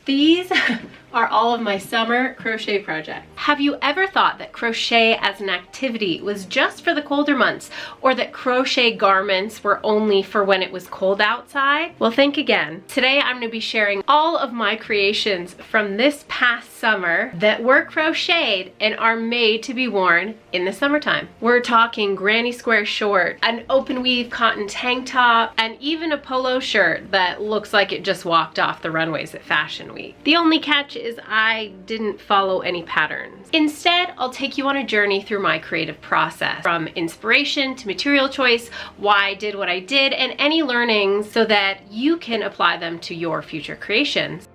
These are all of my summer crochet projects. Have you ever thought that crochet as an activity was just for the colder months, or that crochet garments were only for when it was cold outside? Well, think again. Today I'm going to be sharing all of my creations from this past summer that were crocheted and are made to be worn in the summertime. We're talking granny square short, an open weave cotton tank top, and even a polo shirt that looks like it just walked off the runways at Fashion Week. The only catch is I didn't follow any patterns. Instead, I'll take you on a journey through my creative process, from inspiration to material choice, why I did what I did, and any learnings so that you can apply them to your future creations.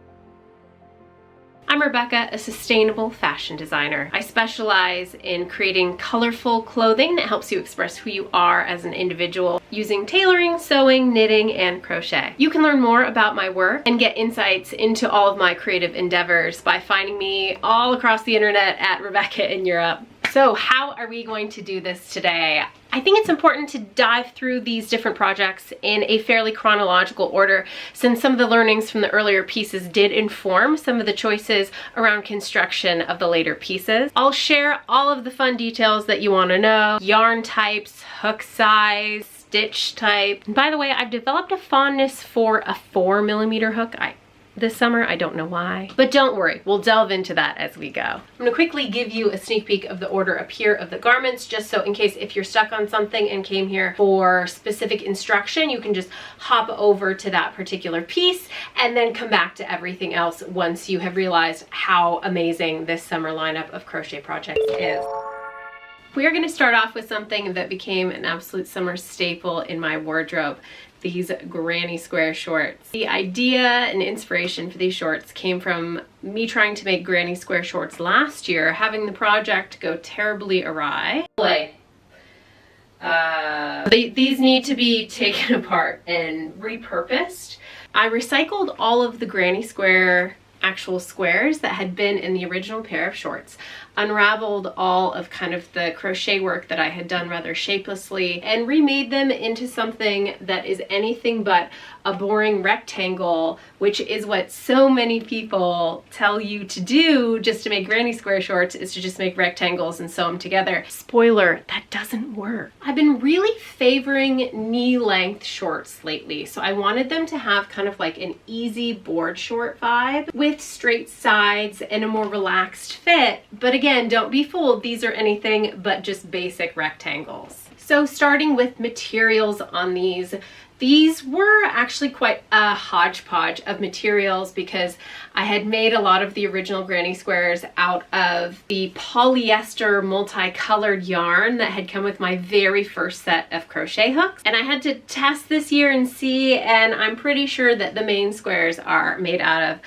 I'm Rebecca, a sustainable fashion designer. I specialize in creating colorful clothing that helps you express who you are as an individual using tailoring, sewing, knitting, and crochet. You can learn more about my work and get insights into all of my creative endeavors by finding me all across the internet at Rebecca in Europe. So how are we going to do this today? I think it's important to dive through these different projects in a fairly chronological order, since some of the learnings from the earlier pieces did inform some of the choices around construction of the later pieces. I'll share all of the fun details that you want to know: yarn types, hook size, stitch type. And by the way, I've developed a fondness for a 4mm hook this summer. I don't know why, but don't worry, we'll delve into that as we go. I'm gonna quickly give you a sneak peek of the order up here of the garments, just so in case if you're stuck on something and came here for specific instruction, you can just hop over to that particular piece and then come back to everything else once you have realized how amazing this summer lineup of crochet projects is. We are going to start off with something that became an absolute summer staple in my wardrobe: these granny square shorts. The idea and inspiration for these shorts came from me trying to make granny square shorts last year, having the project go terribly awry. These need to be taken apart and repurposed. I recycled all of the granny square actual squares that had been in the original pair of shorts, unraveled all of kind of the crochet work that I had done rather shapelessly, and remade them into something that is anything but a boring rectangle, which is what so many people tell you to do just to make granny square shorts, is to just make rectangles and sew them together. Spoiler, that doesn't work. I've been really favoring knee-length shorts lately, so I wanted them to have kind of like an easy board short vibe with straight sides and a more relaxed fit. But again, don't be fooled, these are anything but just basic rectangles. So starting with materials on these were actually quite a hodgepodge of materials, because I had made a lot of the original granny squares out of the polyester multicolored yarn that had come with my very first set of crochet hooks. And I had to test this year and see, and I'm pretty sure that the main squares are made out of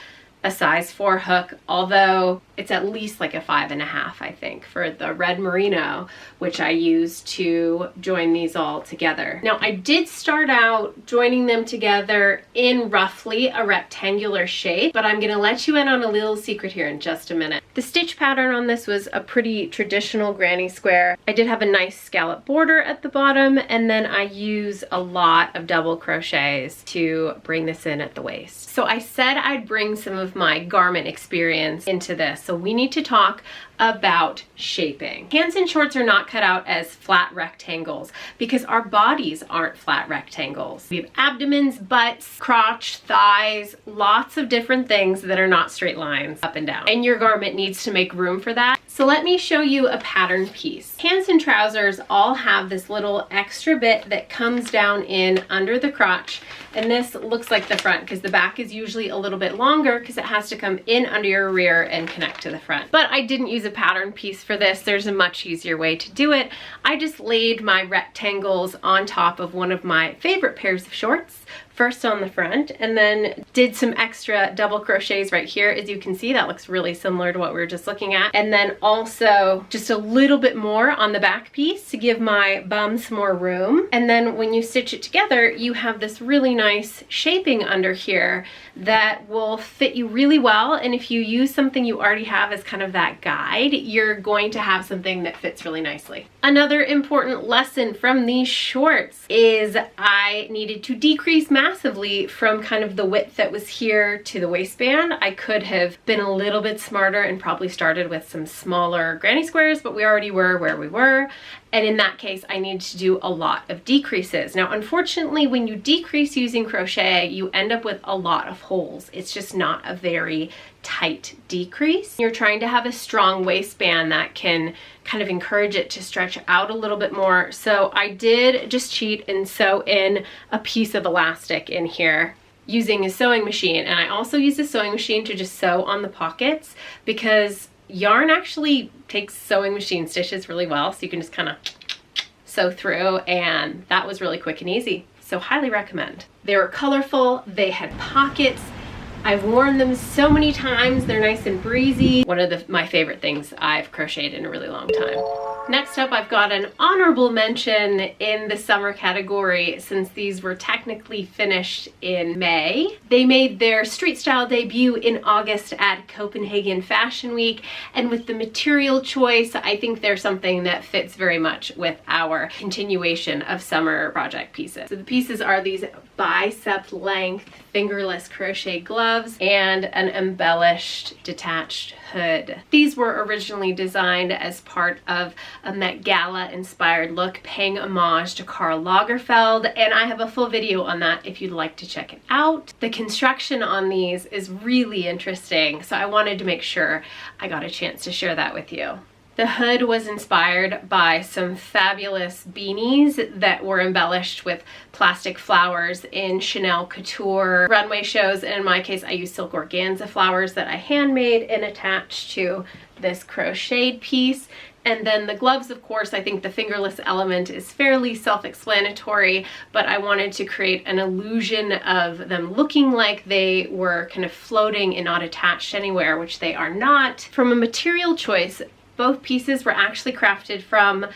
a size 4 hook, although it's at least like a 5.5, I think, for the red merino, which I used to join these all together. Now, I did start out joining them together in roughly a rectangular shape, but I'm gonna let you in on a little secret here in just a minute. The stitch pattern on this was a pretty traditional granny square. I did have a nice scallop border at the bottom, and then I use a lot of double crochets to bring this in at the waist. So I said I'd bring some of my garment experience into this. So we need to talk about shaping. Pants and shorts are not cut out as flat rectangles because our bodies aren't flat rectangles. We have abdomens, butts, crotch, thighs, lots of different things that are not straight lines up and down. And your garment needs to make room for that. So let me show you a pattern piece. Pants and trousers all have this little extra bit that comes down in under the crotch. And this looks like the front because the back is usually a little bit longer because it has to come in under your rear and connect to the front. But I didn't use a pattern piece for this. There's a much easier way to do it. I just laid my rectangles on top of one of my favorite pairs of shorts, first on the front, and then did some extra double crochets right here. As you can see, that looks really similar to what we were just looking at. And then also just a little bit more on the back piece to give my bum some more room. And then when you stitch it together, you have this really nice shaping under here that will fit you really well. And if you use something you already have as kind of that guide, you're going to have something that fits really nicely. Another important lesson from these shorts is I needed to decrease massively from kind of the width that was here to the waistband. I could have been a little bit smarter and probably started with some smaller granny squares, but we already were where we were. And in that case, I needed to do a lot of decreases. Now, unfortunately, when you decrease using crochet, you end up with a lot of holes. It's just not a very tight decrease. You're trying to have a strong waistband that can kind of encourage it to stretch out a little bit more. So I did just cheat and sew in a piece of elastic in here using a sewing machine. And I also used a sewing machine to just sew on the pockets because yarn actually takes sewing machine stitches really well. So you can just kind of sew through, and that was really quick and easy. So highly recommend. They were colorful, they had pockets. I've worn them so many times. They're nice and breezy. One of my favorite things I've crocheted in a really long time. Next up, I've got an honorable mention in the summer category since these were technically finished in May. They made their street style debut in August at Copenhagen Fashion Week, and with the material choice, I think they're something that fits very much with our continuation of summer project pieces. So the pieces are these bicep length fingerless crochet gloves and an embellished detached hood. These were originally designed as part of a Met Gala inspired look, paying homage to Karl Lagerfeld, and I have a full video on that if you'd like to check it out. The construction on these is really interesting, so I wanted to make sure I got a chance to share that with you. The hood was inspired by some fabulous beanies that were embellished with plastic flowers in Chanel couture runway shows, and in my case I used silk organza flowers that I handmade and attached to this crocheted piece. And then the gloves, of course, I think the fingerless element is fairly self-explanatory, but I wanted to create an illusion of them looking like they were kind of floating and not attached anywhere, which they are not. From a material choice, both pieces were actually crafted from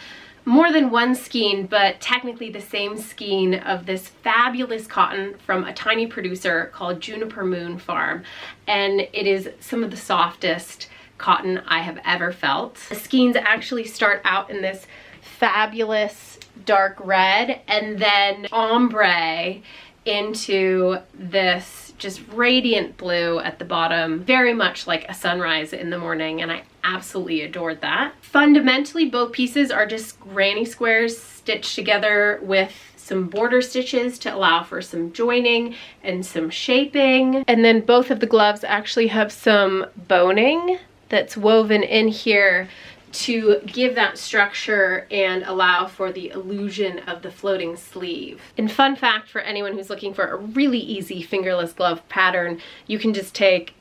more than one skein, but technically the same skein of this fabulous cotton from a tiny producer called Juniper Moon Farm. And it is some of the softest cotton I have ever felt. The skeins actually start out in this fabulous dark red and then ombre into this just radiant blue at the bottom, very much like a sunrise in the morning, and I absolutely adored that. Fundamentally, both pieces are just granny squares stitched together with some border stitches to allow for some joining and some shaping. And then both of the gloves actually have some boning that's woven in here to give that structure and allow for the illusion of the floating sleeve. And fun fact for anyone who's looking for a really easy fingerless glove pattern, you can just take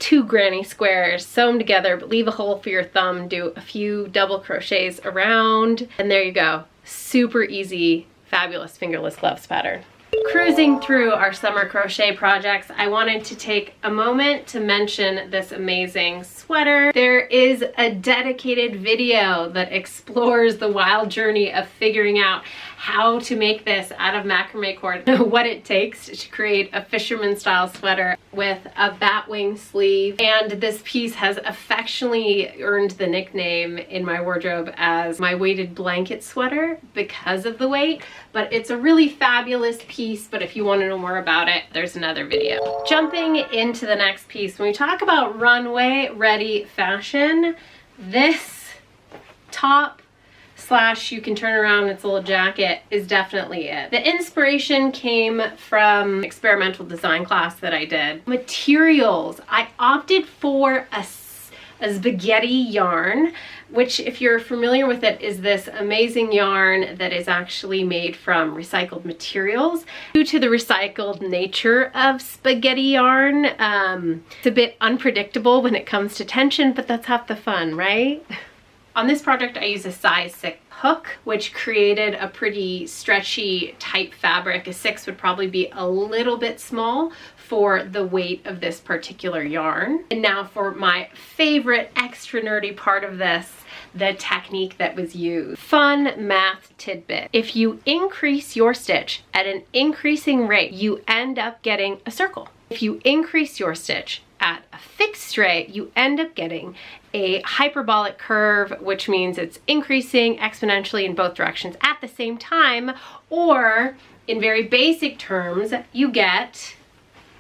2 granny squares, sew them together, but leave a hole for your thumb, do a few double crochets around, and there you go. Super easy, fabulous fingerless gloves pattern. Cruising through our summer crochet projects, I wanted to take a moment to mention this amazing sweater. There is a dedicated video that explores the wild journey of figuring out how to make this out of macrame cord, what it takes to create a fisherman style sweater with a batwing sleeve. And this piece has affectionately earned the nickname in my wardrobe as my weighted blanket sweater because of the weight, but it's a really fabulous piece. But if you want to know more about it, there's another video. Jumping into the next piece, when we talk about runway ready fashion, this top / you can turn around its little jacket is definitely it. The inspiration came from experimental design class that I did. Materials, I opted for a spaghetti yarn, which if you're familiar with it is this amazing yarn that is actually made from recycled materials. Due to the recycled nature of spaghetti yarn, it's a bit unpredictable when it comes to tension, but that's half the fun, right? On this project, I used a size 6 hook, which created a pretty stretchy, tight fabric. A 6 would probably be a little bit small for the weight of this particular yarn. And now for my favorite extra nerdy part of this, the technique that was used. Fun math tidbit. If you increase your stitch at an increasing rate, you end up getting a circle. If you increase your stitch at a fixed rate, you end up getting a hyperbolic curve, which means it's increasing exponentially in both directions at the same time, or in very basic terms, you get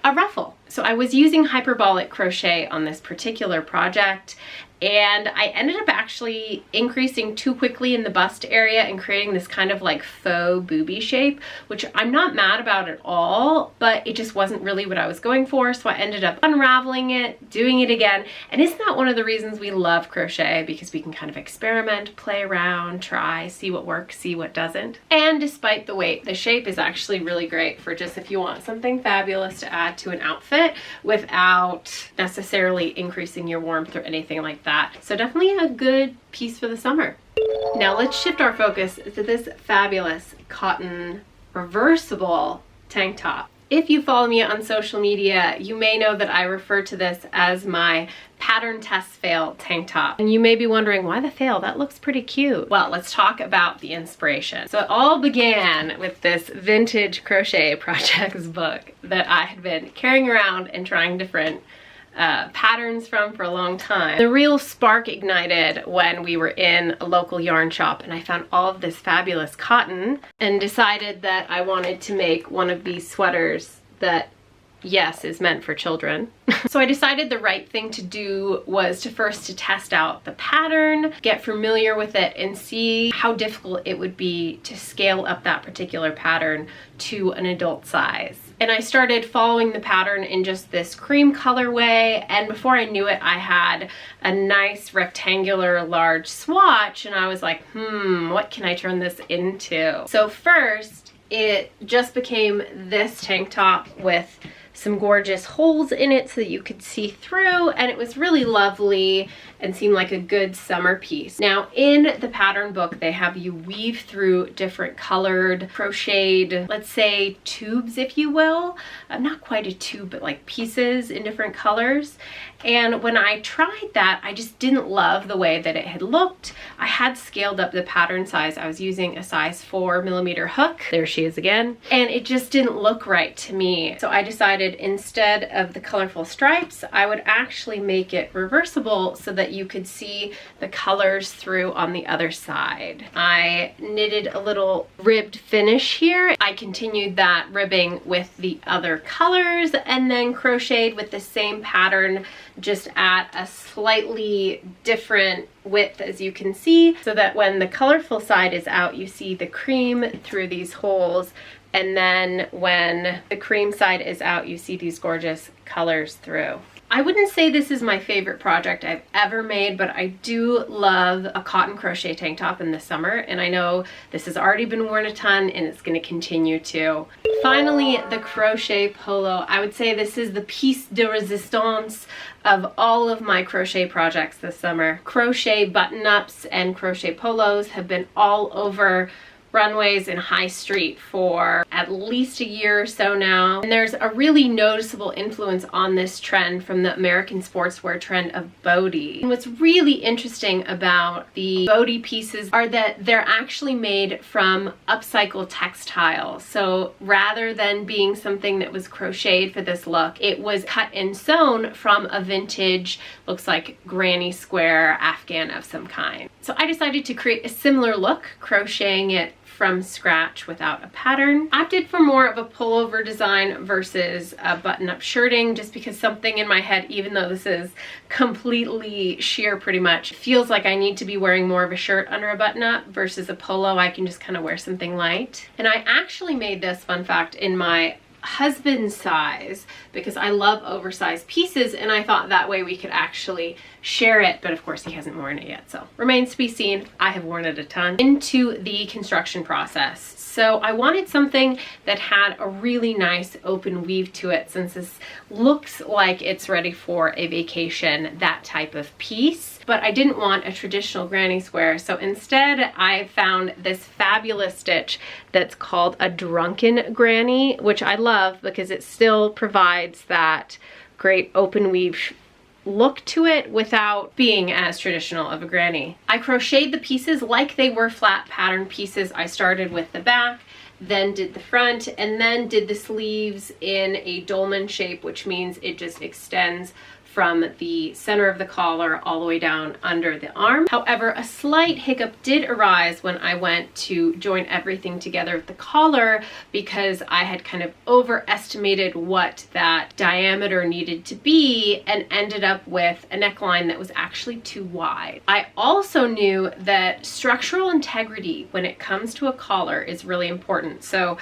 a ruffle. So I was using hyperbolic crochet on this particular project, and I ended up actually increasing too quickly in the bust area and creating this kind of like faux booby shape, which I'm not mad about at all, but it just wasn't really what I was going for. So I ended up unraveling it, doing it again. And isn't that one of the reasons we love crochet? Because we can kind of experiment, play around, try, see what works, see what doesn't. And despite the weight, the shape is actually really great for just if you want something fabulous to add to an outfit without necessarily increasing your warmth or anything like that. So definitely a good piece for the summer. Now let's shift our focus to this fabulous cotton reversible tank top. If you follow me on social media, you may know that I refer to this as my pattern test fail tank top. And you may be wondering, why the fail? That looks pretty cute. Well, let's talk about the inspiration. So it all began with this vintage crochet projects book that I had been carrying around and trying different patterns from for a long time. The real spark ignited when we were in a local yarn shop and I found all of this fabulous cotton and decided that I wanted to make one of these sweaters that, yes, is meant for children. So I decided the right thing to do was to test out the pattern, get familiar with it, and see how difficult it would be to scale up that particular pattern to an adult size. And I started following the pattern in just this cream colorway, and before I knew it, I had a nice rectangular large swatch, and I was like, what can I turn this into? So first, it just became this tank top with some gorgeous holes in it so that you could see through, and it was really lovely and seemed like a good summer piece. Now in the pattern book, they have you weave through different colored crocheted, let's say tubes, if you will. Not quite a tube, but like pieces in different colors. And when I tried that, I just didn't love the way that it had looked. I had scaled up the pattern size. I was using a size 4mm hook. There she is again. And it just didn't look right to me. So I decided instead of the colorful stripes, I would actually make it reversible so that you could see the colors through on the other side. I knitted a little ribbed finish here. I continued that ribbing with the other colors and then crocheted with the same pattern, just at a slightly different width, as you can see, so that when the colorful side is out, you see the cream through these holes, and then when the cream side is out, you see these gorgeous colors through. I wouldn't say this is my favorite project I've ever made, but I do love a cotton crochet tank top in the summer, and I know this has already been worn a ton and it's going to continue to. Finally, the Crochet Polo. I would say this is the piece de resistance of all of my crochet projects this summer. Crochet button-ups and crochet polos have been all over runways in High Street for at least a year or so now. And there's a really noticeable influence on this trend from the American sportswear trend of boaty. And what's really interesting about the boaty pieces are that they're actually made from upcycled textiles. So rather than being something that was crocheted for this look, it was cut and sewn from a vintage, looks like granny square Afghan of some kind. So I decided to create a similar look, crocheting it from scratch without a pattern. Opted for more of a pullover design versus a button-up shirting, just because something in my head, even though this is completely sheer pretty much, feels like I need to be wearing more of a shirt under a button-up versus a polo. I can just kind of wear something light. And I actually made this, fun fact, in my husband's size because I love oversized pieces, and I thought that way we could actually share it, but of course he hasn't worn it yet, so remains to be seen. I have worn it a ton. Into the construction process. So I wanted something that had a really nice open weave to it, since this looks like it's ready for a vacation, that type of piece. But I didn't want a traditional granny square, so instead I found this fabulous stitch that's called a drunken granny, which I love because it still provides that great open weave look to it without being as traditional of a granny. I crocheted the pieces like they were flat pattern pieces. I started with the back, then did the front, and then did the sleeves in a dolman shape, which means it just extends from the center of the collar all the way down under the arm. However, a slight hiccup did arise when I went to join everything together with the collar, because I had kind of overestimated what that diameter needed to be and ended up with a neckline that was actually too wide. I also knew that structural integrity when it comes to a collar is really important. So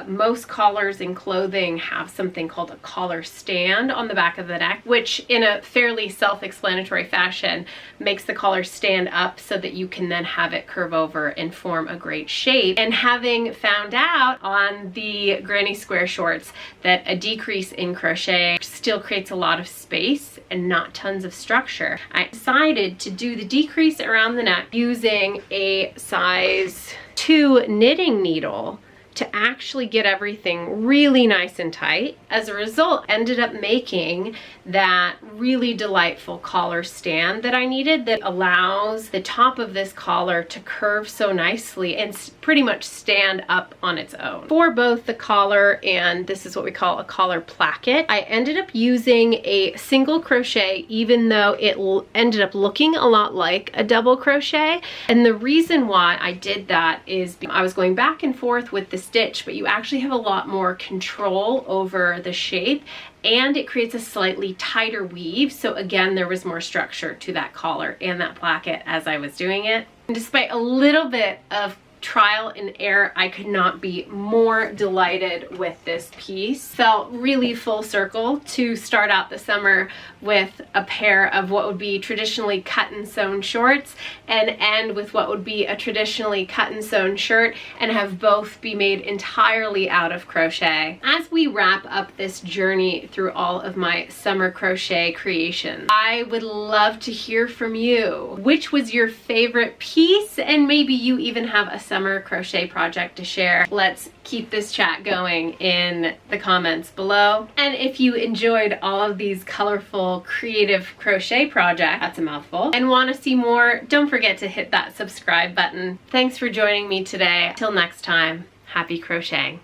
most collars in clothing have something called a collar stand on the back of the neck, which in a fairly self-explanatory fashion makes the collar stand up so that you can then have it curve over and form a great shape. And having found out on the granny square shorts that a decrease in crochet still creates a lot of space and not tons of structure, I decided to do the decrease around the neck using a size 2 knitting needle to actually get everything really nice and tight. As a result, ended up making that really delightful collar stand that I needed, that allows the top of this collar to curve so nicely and pretty much stand up on its own. For both the collar and this is what we call a collar placket, I ended up using a single crochet, even though it ended up looking a lot like a double crochet. And the reason why I did that is I was going back and forth with the stitch, but you actually have a lot more control over the shape, and it creates a slightly tighter weave. So again, there was more structure to that collar and that placket as I was doing it. And despite a little bit of trial and error, I could not be more delighted with this piece. Felt really full circle to start out the summer with a pair of what would be traditionally cut and sewn shorts and end with what would be a traditionally cut and sewn shirt, and have both be made entirely out of crochet. As we wrap up this journey through all of my summer crochet creations, I would love to hear from you. Which was your favorite piece? And maybe you even have a summer crochet project to share. Let's keep this chat going in the comments below. And if you enjoyed all of these colorful, creative crochet projects, that's a mouthful, and want to see more, don't forget to hit that subscribe button. Thanks for joining me today. Till next time, happy crocheting.